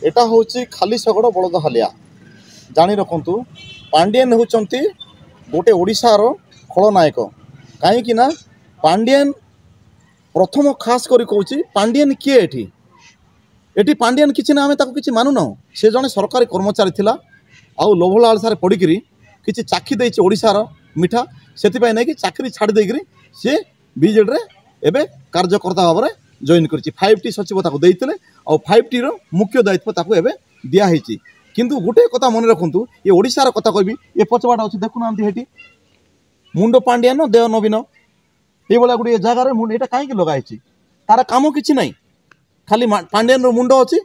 एटा होची खाली शगड़ बलद हालिया जानी रखु पांडियन होचंती गोटे ओडिशार खलनायक कहीं ना पांडियन प्रथम खास करी कहूँ पांडियन किए एटी पांडियन किसी ना आम कि मानुना से जड़े सरकारी कर्मचारी थिला आउ लोभ लालसार पड़िकी किसी चाखी देछि ओडिशार मिठा से नहीं कि चाकरी छाड़ देकरी सी बीजेडी एवं कार्यकर्ता भाव में जॉइन कर 5T सचिव देते और 5T मुख्य दायित्व एवं दिखाई किंतु गोटे कथा मन रखु ये ओडिशार कथा कहबी ये पछवाड़ा अच्छे देखुना हेटी मुंड पांडियन देह नवीन ये गोटे जगार यहाँ कहीं लगाई तार कम कि ना खाली पांडियन मुंड अच्छी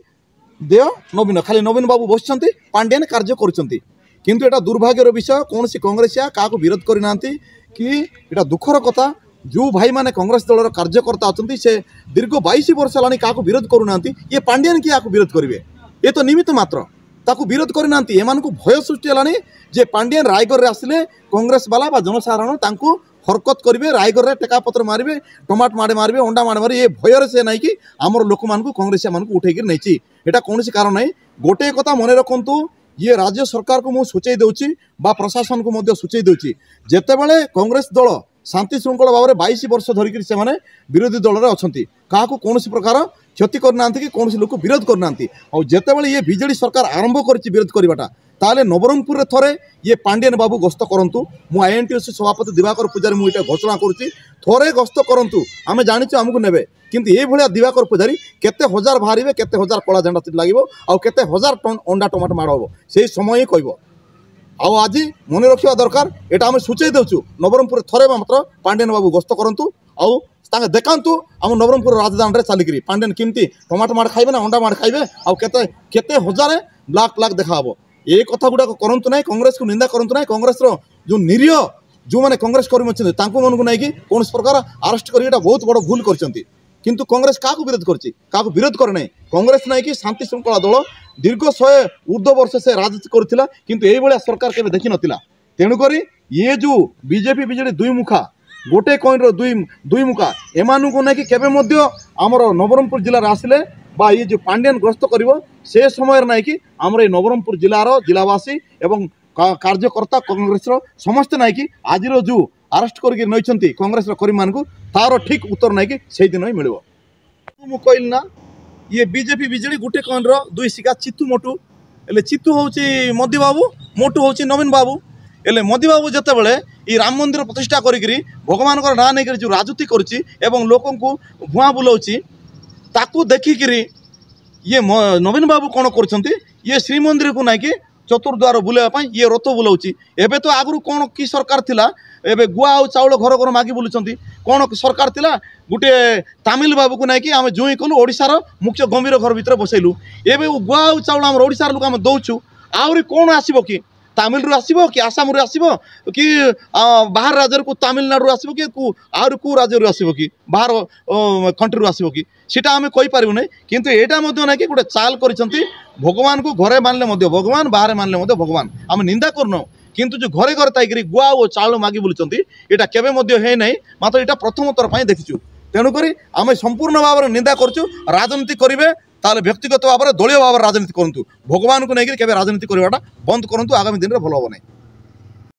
देह नवीन खाली नवीन बाबू बस पांडियन कार्य किंतु एटा दुर्भाग्यर विषय कौन सी कांग्रेसिया क्या विरोध करना कि एटा दुखर कथा जो भाई माने कांग्रेस दलर कार्यकर्ता अच्छा से दीर्घ 22 वर्ष है क्या विरोध करूना ये पांडियन कि विरोध करेंगे ये तो निमित्त मात्र ताकू विरोध करना एम भय सृष्टि है जे पांडियन रायगढ़ आसिले कांग्रेस वाला जनसाधारण हरकत करेंगे रायगढ़ में टेकापत्र मारे टमाट माड़े मारे अंडा माड़े मारे ये भयर से ना कि आमर लोक मान कांग्रेसिया मान उठेक नहीं यहाँ कौन कारण ना गोटे कथा मन रखु ये राज्य सरकार को मुझे सूचई दूची प्रशासन को सूचई दूची जेतेबेले कांग्रेस दल शांति श्रृंखला भाव में 22 वर्ष धरिक से विरोधी दल में अच्छा क्या कौन प्रकार क्षति करना कि कौन लोक विरोध करना और जितेबाला ये बीजेडी सरकार आरंभ कर विरोध करवाटा ताले नवरंगपुर में थरे ये पांडियन बाबू गस्त करूँ मु INTUC सभापति दिवाकर पूजारी मुझे घोषणा करुच्ची थरे गस्त करूँ आम जाचु आमको ने किंतु ये भाया दिवाकर पूजारी केते हजार बाहर केते हजार कला झंडा लगे आउ केते हजार टन अंडा टमाटो माड़ हम से समय ही कह आज मन रखा दरकार यहाँ आम सूचई देचु नवरंगपुर थरे मात्र पांडियन बाबू गस्त करूँ आउ देखातु आम नवरंगपुर राजधानी में चलिकी पांडियन किमती टमाटो माड़ खाइबे ना अंडा माड़ खाइबे आउ केते हजार लाख लाख देखा ये कथा गुड़ाक करूँ ना कांग्रेस को निंदा करूँ ना कांग्रेस जो निरीह जो मैंने कांग्रेस कर्मी अच्छा मन को नहीं कौन प्रकार अरेस्ट कर बहुत बड़ भूल कर किंतु कांग्रेस क्या विरोध कर विरोध करे ना कांग्रेस नहीं कि शांति श्रृंखला दल दीर्घ 100 ऊर्ध्व वर्ष से राजनीति करुला किंतु ये सरकार केवे देखी नथिला तेणुक ये जो बीजेपी बीजेडी दुई मुखा गोटे कॉइन दुई मुखा एमानू नहीं कि आमर नवरंगपुर जिले आसिले ये जो पांडियन ग्रस्त कर से समय ना कि आमर नवरंगपुर जिलार जिलावासी एवं कार्यकर्ता कांग्रेस समस्ते ना कि आज जो अरेस्ट करके कांग्रेस कर्मी मान तार ठीक उत्तर ना कि से दिन ही मिल कहल ना ये बीजेपी बीजेडी गोटे कॉइन दुई शिका चितू मोटू एले चितू हूँ मोदी बाबू मोटू हूँ नवीन बाबू एले मोदी बाबू जिते बड़े ये राम मंदिर प्रतिष्ठा करी भगवान ना नहीं जो राजनीति करुच्ची लोक भुआ बुलाऊँच ताकू देखिकी ये नवीन बाबू कौन कर ये श्रीमंदिर को नहीं चतुर्द्वार बुलावाई ये रथ बुलाऊँच एवं तो आगु कौन कि सरकार थिला एबे गुआ और चाउल घर घर मागी बुलूँ कौन सरकार थिला गोटे तामिल बाबू को नहीं आम जुई कलु ओडिशार मुख्य गंभीर घर भितर बसैलु एवं गुआ और चाउल आम ओडिशार लोक आम दौचु आहरी कौन आसब कि तामिल रु आसब कि आसाम रु आसब कि बाहर राज्य को तमिलनाडु आसब कि आहरी कौ राज्य रु आसब कि बाहर कंट्री आसब कि सीटा आम कहींपारू ना किंतु यहाँ ना कि गोटे चाल कर भगवान को घरे मानले भगवान बाहर मानले भगवान आम निंदा करना किंतु जो घरे घरे ताइकरी गुआ और चाउल मागी बुलूँ यहाँ केवे है ना मात्र यहाँ प्रथम थर पर देखीचु तेणुक आम संपूर्ण भाव में निंदा करूँ राजनीति करेंगे ताले व्यक्तिगत भाव में दलीय भाव में राजनीति करूँ भगवान को लेकर केवे राजनीति करवाटा बंद करूँ आगामी दिन में भल हम ना।